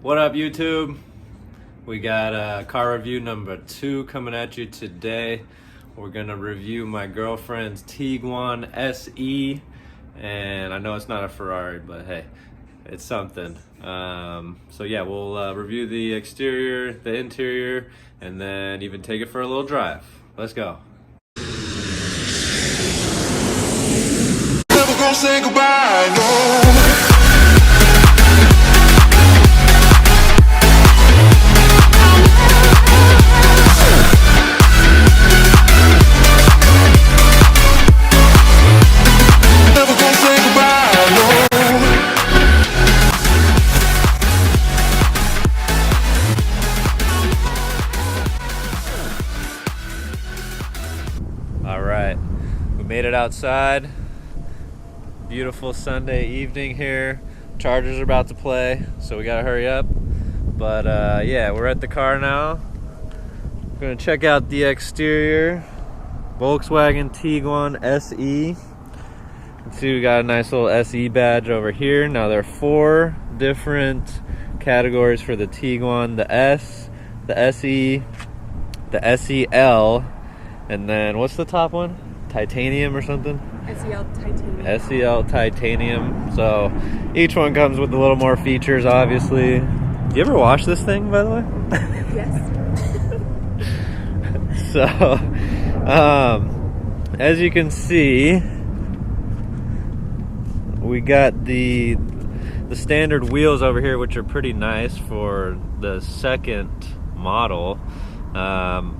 What up, YouTube? We got car review number 2 coming at you today. We're gonna review my girlfriend's Tiguan SE, and I know it's not a Ferrari, but hey, it's something. So yeah, we'll review the exterior, the interior, and then even take it for a little drive. Let's go. Never gonna say goodbye, no. Alright, we made it outside. Beautiful Sunday evening here. Chargers are about to play, so we gotta hurry up. But yeah, we're at the car now. We're gonna check out the exterior. Volkswagen Tiguan SE. You can see we got a nice little SE badge over here. Now there are 4 different categories for the Tiguan: the S, the SE, the SEL, and then what's the top one? Titanium or something? SEL Titanium. SEL Titanium. So each one comes with a little more features, obviously. Do you ever wash this thing, by the way? Yes. So, as you can see, we got the standard wheels over here, which are pretty nice for the second model.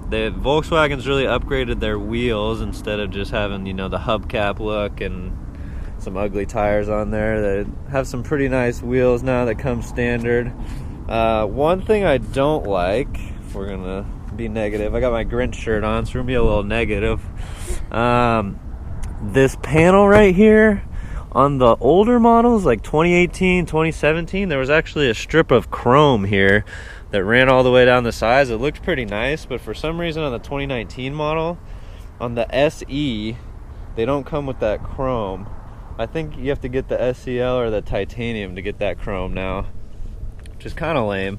The Volkswagen's really upgraded their wheels instead of just having, you know, the hubcap look and some ugly tires on there. They have some pretty nice wheels now that come standard. One thing I don't like, if we're gonna be negative, I got my Grinch shirt on, so we're gonna be a little negative. This panel right here, on the older models, like 2018, 2017, there was actually a strip of chrome here that ran all the way down the sides. It looked pretty nice, but for some reason on the 2019 model, on the SE, they don't come with that chrome. I think you have to get the SEL or the titanium to get that chrome now, which is kind of lame.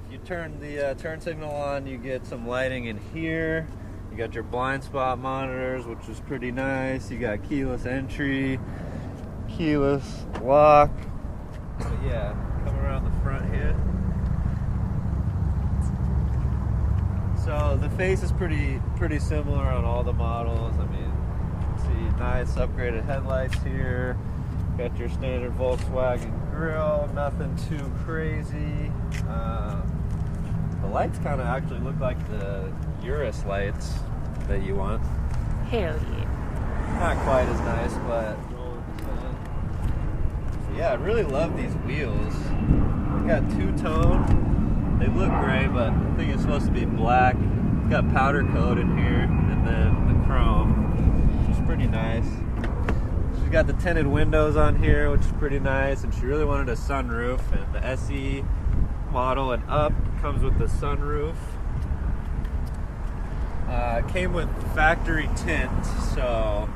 If you turn the turn signal on, you get some lighting in here. You got your blind spot monitors, which is pretty nice. You got keyless entry, keyless lock. But yeah, come around the front here. So the face is pretty similar on all the models. I mean, see, nice upgraded headlights here. Got your standard Volkswagen grille, nothing too crazy. The lights kind of actually look like the Urus lights that you want. Hell yeah. Not quite as nice, but yeah, I really love these wheels. We got two-tone. They look gray, but I think it's supposed to be black. It's got powder coat in here, and then the chrome, which is pretty nice. She's got the tinted windows on here, which is pretty nice, and she really wanted a sunroof, and the SE model and up comes with the sunroof. It came with factory tint, so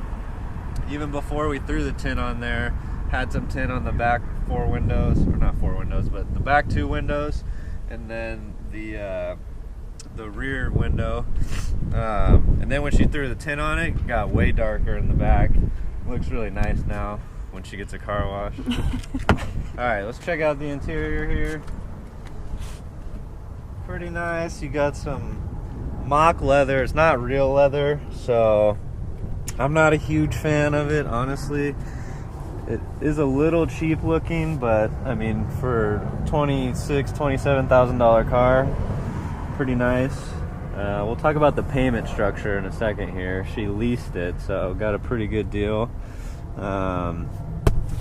even before we threw the tint on there, had some tint on the back 4 windows, or not 4 windows, but the back 2 windows, and then the rear window. And then when she threw the tint on it, it got way darker in the back. It looks really nice now when she gets a car wash. Alright, let's check out the interior here. Pretty nice. You got some mock leather. It's not real leather, so I'm not a huge fan of it, honestly. It is a little cheap looking, but I mean, for $27,000 car, pretty nice. We'll talk about the payment structure in a second here. She leased it, so got a pretty good deal.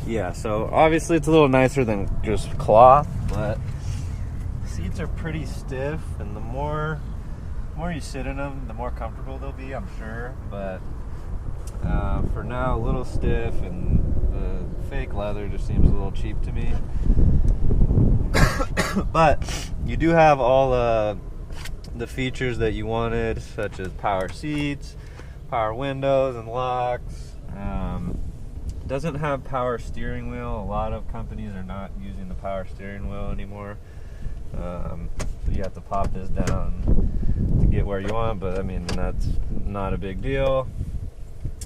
Yeah, so obviously it's a little nicer than just cloth, but seats are pretty stiff, and the more you sit in them, the more comfortable they'll be, I'm sure. But for now, a little stiff, and the fake leather just seems a little cheap to me. But you do have all the features that you wanted, such as power seats, power windows and locks. Doesn't have power steering wheel. A lot of companies are not using the power steering wheel anymore. So you have to pop this down to get where you want, but I mean, that's not a big deal.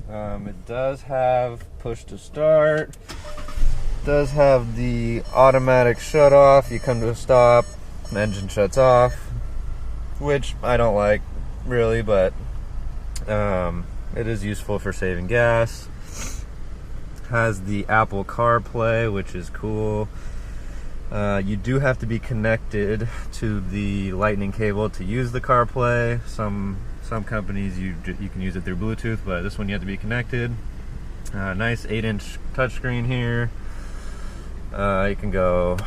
It does have push to start. Does have the automatic shut off. You come to a stop, engine shuts off, which I don't like really, but it is useful for saving gas. Has the Apple CarPlay, which is cool. You do have to be connected to the lightning cable to use the CarPlay. Some companies you can use it through Bluetooth, but this one you have to be connected. Nice 8-inch touchscreen here. You can go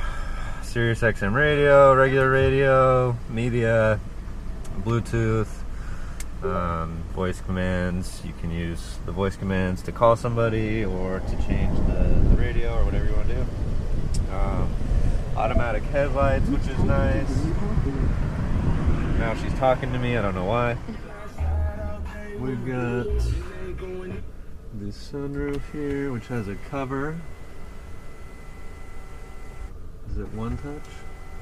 Sirius XM radio, regular radio, media, Bluetooth, voice commands. You can use the voice commands to call somebody or to change the radio or whatever you want to do. Automatic headlights, which is nice. Now she's talking to me, I don't know why. We've got the sunroof here, which has a cover. Is it one touch?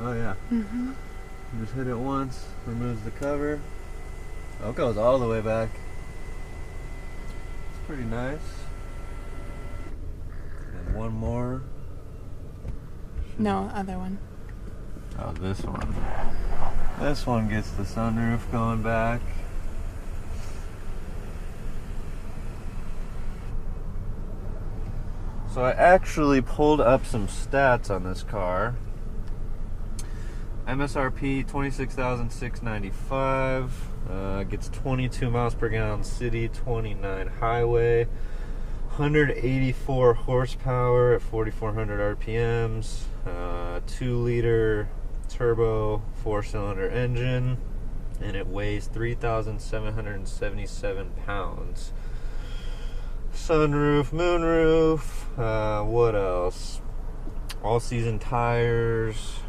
Oh yeah. Mm-hmm. Just hit it once, removes the cover. Oh, it goes all the way back. It's pretty nice. And one more. No, other one. Oh, this one. This one gets the sunroof going back. So I actually pulled up some stats on this car. MSRP $26,695. Gets 22 miles per gallon city, 29 highway. 184 horsepower at 4,400 RPMs. 2-liter turbo 4-cylinder engine, and it weighs 3,777 pounds. Sunroof, moonroof, what else? All-season tires.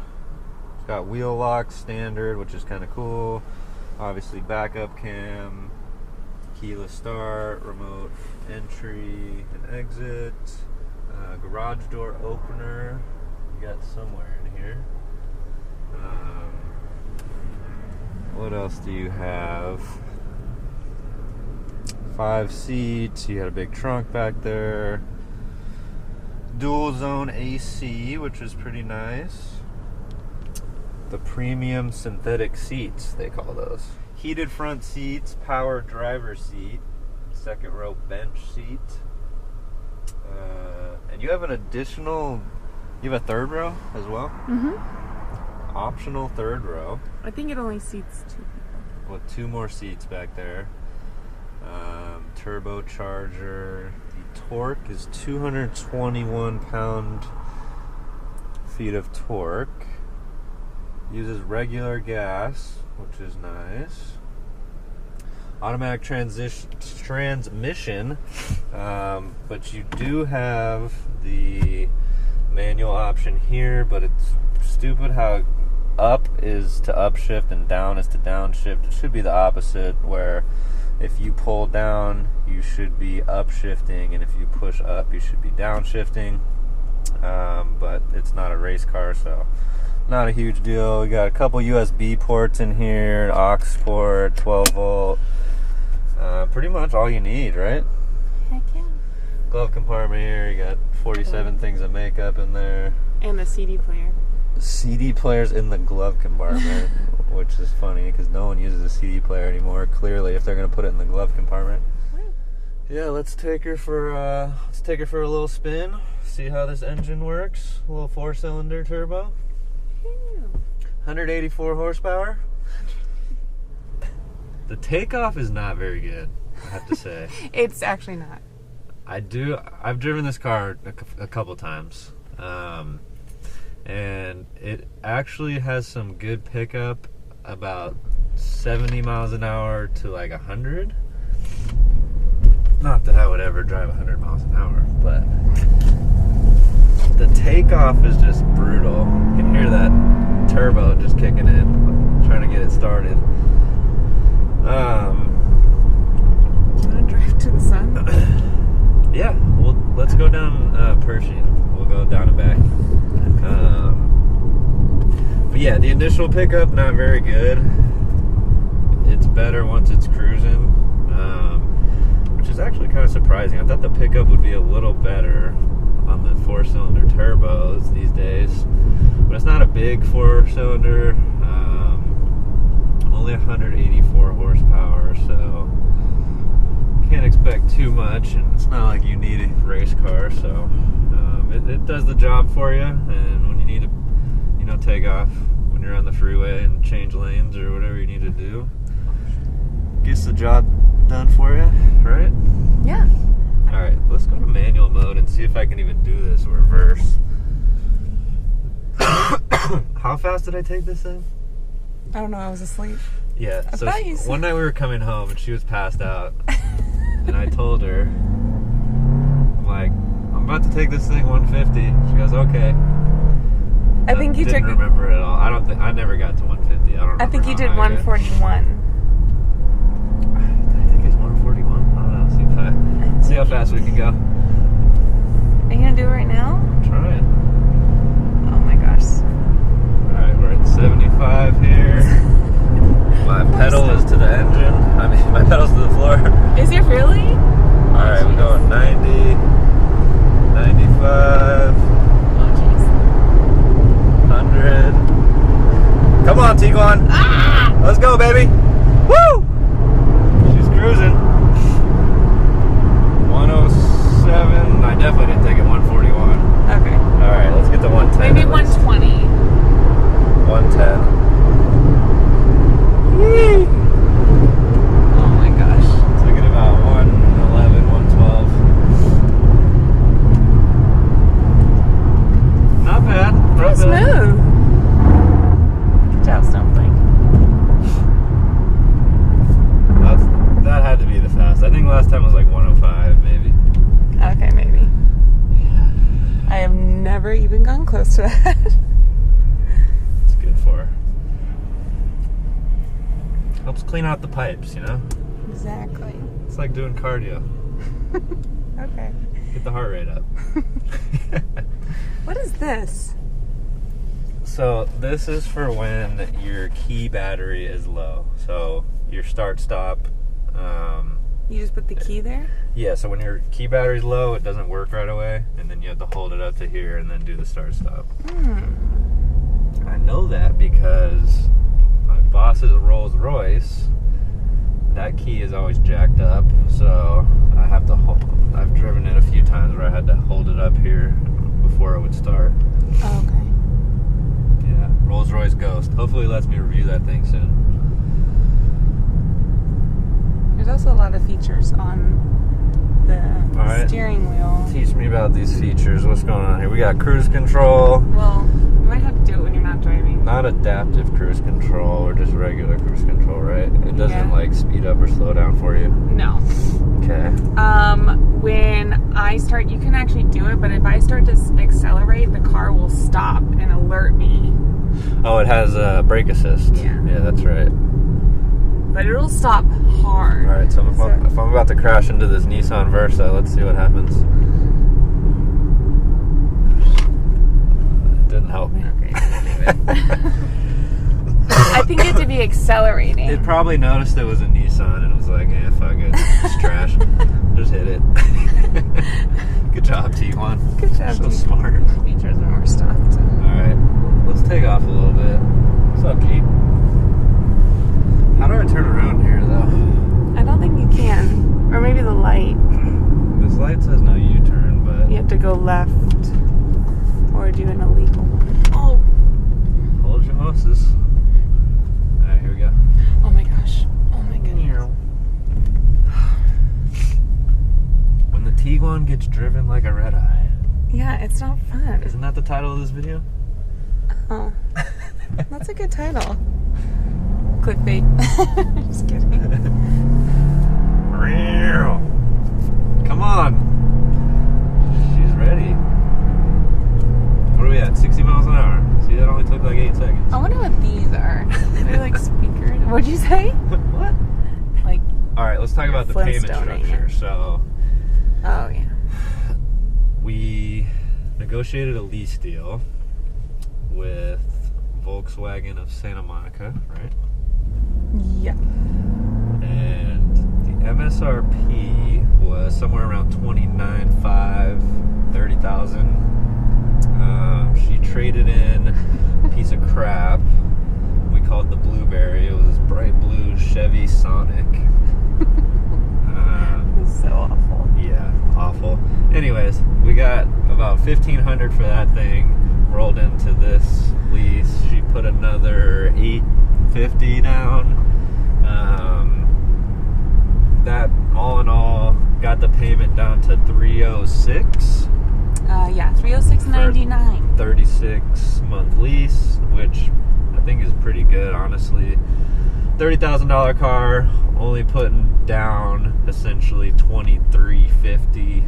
It's got wheel lock standard, which is kind of cool. Obviously backup cam, keyless start, remote entry and exit, garage door opener. You got somewhere in here. What else do you have? 5 seats. You got a big trunk back there. Dual zone AC, which is pretty nice. The premium synthetic seats, they call those. Heated front seats, power driver seat, second row bench seat. And you have an additional, you have a third row as well? Mm-hmm. Optional third row. I think it only seats 2 people. With 2 more seats back there. Turbocharger. The torque is 221 pound-feet of torque. Uses regular gas, which is nice. Automatic transmission, but you do have the manual option here, but it's stupid how up is to upshift and down is to downshift. It should be the opposite, where if you pull down, you should be upshifting, and if you push up, you should be downshifting. But it's not a race car, so not a huge deal. We got a couple USB ports in here, aux port, 12 volt. Pretty much all you need, right? Heck yeah. Glove compartment here. You got 47 things of makeup in there. And the CD player. CD players in the glove compartment, which is funny because no one uses a CD player anymore. Clearly, if they're gonna put it in the glove compartment. Yeah, let's take her for a little spin. See how this engine works. A little 4-cylinder turbo. 184 horsepower. The takeoff is not very good, I have to say. It's actually not. I've driven this car a couple times. And it actually has some good pickup, about 70 miles an hour to like 100. Not that I would ever drive 100 miles an hour, but the takeoff is just brutal. You can hear that turbo just kicking in, trying to get it started. Want to drive to the sun? Yeah, well, let's go down Pershing. We'll go down and back. Yeah, the initial pickup, not very good. It's better once it's cruising, which is actually kind of surprising. I thought the pickup would be a little better on the 4-cylinder turbos these days, but it's not a big 4-cylinder, only 184 horsepower, so can't expect too much, and it's not like you need a race car, so it does the job for you. And when you need to, take off when you're on the freeway and change lanes or whatever you need to do, gets the job done for you, right? Yeah. All right, let's go to manual mode and see if I can even do this in reverse. How fast did I take this thing? I don't know. I was asleep. Yeah, I so thought you said- one night we were coming home and she was passed out, and I told her, I'm like, I'm about to take this thing 150. She goes, okay. I think you didn't took. remember it at all. I never got to 150. I don't remember. I think you how did high I got. 141. I think it's 141. I don't know. See how fast we can go. Are you gonna do it right now? I'm trying. Oh my gosh. Alright, we're at 75 here. My pedal is to the engine. I mean, my pedal's to the floor. Is it really? Alright, we're going 90, 95, Oh jeez. 100. Come on, Tiguan. Ah! Let's go, baby. Woo! She's cruising. 107. I definitely didn't take it 141. Okay. Alright, let's get to 110. Maybe at least. 120. 110. Oh my gosh. Took it about 111, 112. Not bad. Pretty Not bad. smooth. Good job, Snowflake. That had to be the fast. I think last time was like 105, maybe. Okay, maybe. I have never even gone close to that. It's good for her. Helps clean out the pipes, Exactly. It's like doing cardio. Okay. Get the heart rate up. What is this? So this is for when your key battery is low. So your start-stop. You just put the key there? Yeah, so when your key battery's low, it doesn't work right away, and then you have to hold it up to here and then do the start-stop. I know that because my boss's Rolls Royce, that key is always jacked up, so I have to I've driven it a few times where I had to hold it up here before it would start. Oh, okay. Yeah, Rolls Royce Ghost. Hopefully it lets me review that thing soon. There's also a lot of features on the Alright. steering wheel. Teach me about these features. What's going on here? We got cruise control. Well, you might have to do it when you're not driving. Not adaptive cruise control, or just regular cruise control, right? It doesn't Yeah. like speed up or slow down for you. No. Okay. When I start, you can actually do it, but if I start to accelerate, the car will stop and alert me. Oh, it has brake assist. Yeah. Yeah, that's right. But it'll stop hard. All right, so if I'm about to crash into this Nissan Versa, let's see what happens. It didn't help me. Okay, leave it. I think you have to be accelerating. It probably noticed it was a Nissan and it was like, eh, fuck it. It's trash. Just hit it. Good job, Tiguan. Good job, So Tiguan. smart. Features when we're stopped. Alright, let's take off a little bit. What's up, G? How do I turn around here, though? I don't think you can. Or maybe the light. This light says no U-turn, but... You have to go left. Or do an illegal one. Oh. Hold your horses. Alright, here we go. Oh my gosh. Oh my goodness. When the Tiguan gets driven like a red eye. Yeah, it's not fun. Isn't that the title of this video? Oh. That's a good title. Clickbait. Just kidding. Come on. She's ready. What are we at? 60 miles an hour. See, that only took like 8 seconds. I wonder what these are. They're like speakers. What'd you say? What? Like, Alright, let's talk about the payment Flintstoning structure. it. So, oh yeah. we negotiated a lease deal with Volkswagen Volkswagen of Santa Monica, right? Yeah. And the MSRP was somewhere around $29,500, $30,000. She traded in a piece of crap we called the Blueberry. It was this bright blue Chevy Sonic. It was so awful. Yeah, awful. Anyways, we got about $1,500 for that thing. Rolled into this lease. She put another $850 down. That all in all got the payment down to $306. Yeah, $306.99. 36-month lease, which I think is pretty good, honestly. $30,000 car, only putting down essentially $2350,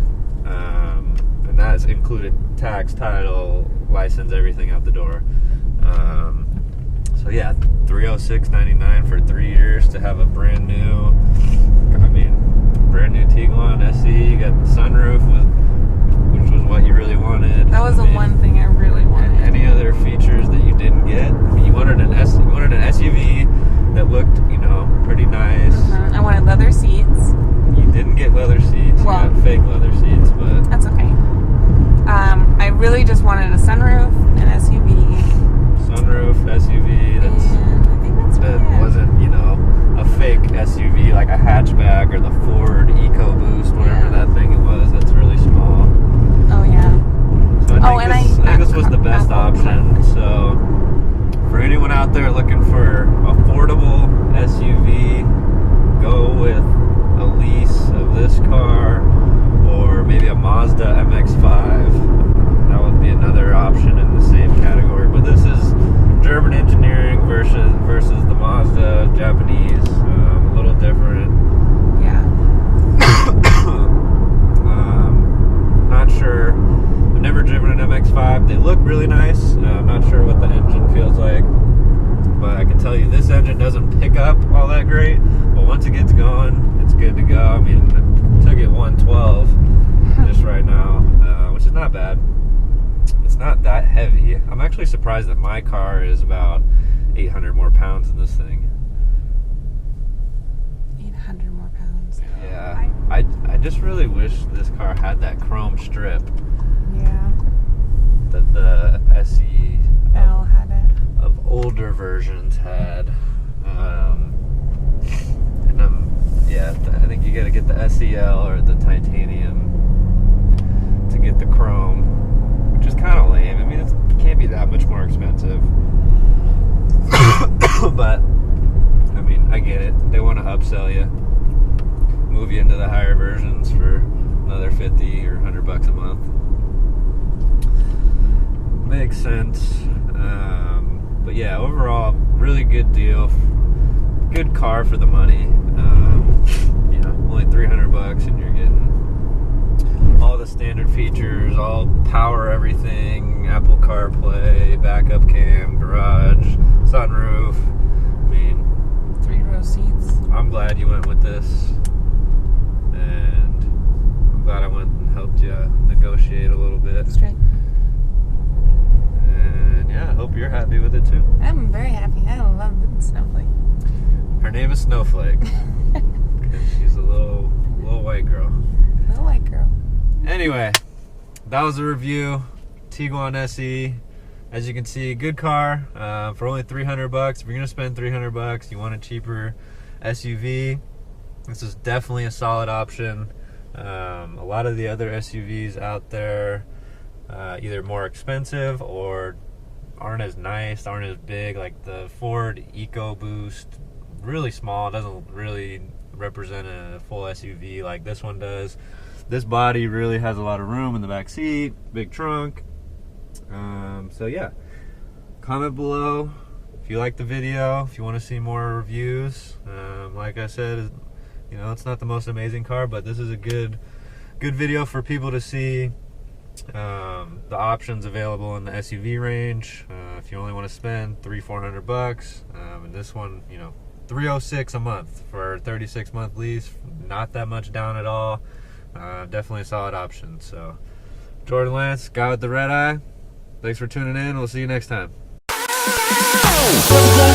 and that's included tax, title, license, everything out the door. So yeah, $306.99 for 3 years to have a brand new Tiguan SE. You got the sunroof, which was what you really wanted. That was the one thing I really wanted. And any other features that you didn't get? You wanted an SUV that looked, pretty nice. I wanted leather seats. You didn't get leather seats. Well, you got fake leather seats, but that's okay. I really just wanted a sunroof, an SUV. Sunroof, SUV. And I think that's That it. wasn't, a fake SUV like a hatchback or the Ford EcoBoost, whatever that thing it was. That's really small. Oh, yeah. So I think this was the best option. So for anyone out there looking for affordable SUV, go with a lease of this car or maybe a Mazda MX-5. That would be another option in the same category. But this is German engineering versus the Mazda Japanese. A little different. Yeah. Not sure. I've never driven an MX-5. They look really nice. I'm not sure what the engine feels like, but I can tell you this engine doesn't pick up all that great. But once it gets going, it's good to go. I mean, it took it 112 just right now, which is not bad. It's not that heavy. I'm actually surprised that my car is about 800 more pounds than this thing. 800 more pounds. Yeah. I just really wish this car had that chrome strip Yeah. that the SE L had it. of older versions had. I think you gotta get the SEL or the titanium to get the chrome, which is kind of lame. I mean, it can't be that much more expensive. But, I mean, I get it. They want to upsell you, move you into the higher versions for another 50 or $100 a month. Makes sense. But yeah, overall, really good deal. Good car for the money. Only $300 and you're getting all the standard features, all power everything, Apple CarPlay, backup cam, garage, sunroof. I mean, 3-row seats. I'm glad you went with this, and I'm glad I went and helped you negotiate a little bit. Straight. And yeah, I hope you're happy with it too. I'm very happy. I love the snowflake. Her name is Snowflake. She's a little white girl. Little white girl. Anyway, that was a review. Tiguan SE. As you can see, good car for only $300. If you're gonna spend $300, you want a cheaper SUV. This is definitely a solid option. A lot of the other SUVs out there, either more expensive or aren't as nice, aren't as big. Like the Ford EcoBoost, really small, doesn't really represent a full SUV like this one does. This body really has a lot of room in the back seat, big trunk. So yeah, comment below if you like the video, if you want to see more reviews. Like I said, it's not the most amazing car, but this is a good video for people to see the options available in the SUV range. If you only want to spend $300-400, and this one, $306 a month for a 36-month lease, not that much down at all. Definitely a solid option. So, Jordan Lance, guy with the red eye. Thanks for tuning in. We'll see you next time. Never